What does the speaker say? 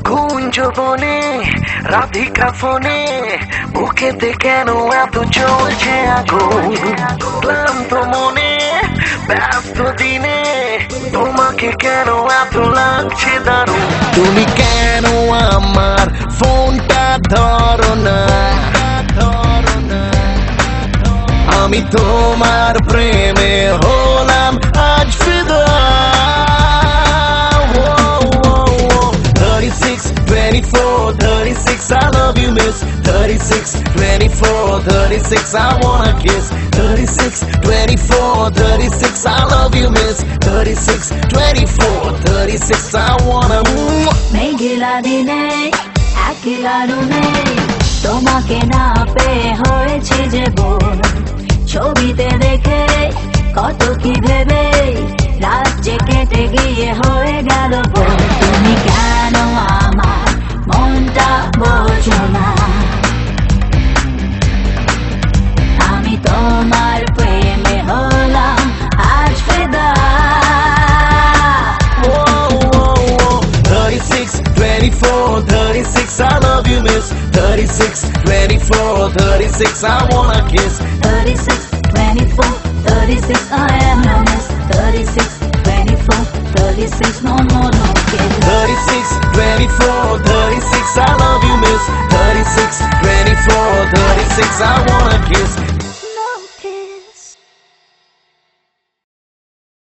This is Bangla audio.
কুঞ্জবনে রাধিকা ফোনে বুকেতে কেন এত চলছে আগুন ক্লান্ত মনে ব্যস্ত দিনে তোমাকে কেন এত লাগছে দারুণ তুমি কেন আমার ফোনটা ধরো না আমি তোমার প্রেমে হলাম আজ ফিদা 36, 36, I love you, miss. 36, 24, 36, I wanna kiss. 36, 24, 36, I love you, miss. 36, 24, 36, I wanna. মেঘলা দিনে একলা রুমে তোমাকে না পেয়ে হয়েছে যে বোন ছবিতে দেখে কত কি ভেবে রাত যে কেটে গিয়ে হয়ে গেল বোন তুমি কেন আমার মনটা বোঝো না আমি তোমার প্রেমে হলাম আজ ফিদা 36, 24, 36, I love you, miss. 36, 24, 36, I wanna kiss. 36, 24, 36, I am your miss. 36, 24, 36, no more, no kiss. 36, 24, 36, I love you, miss. 36, 24, 36, I wanna kiss.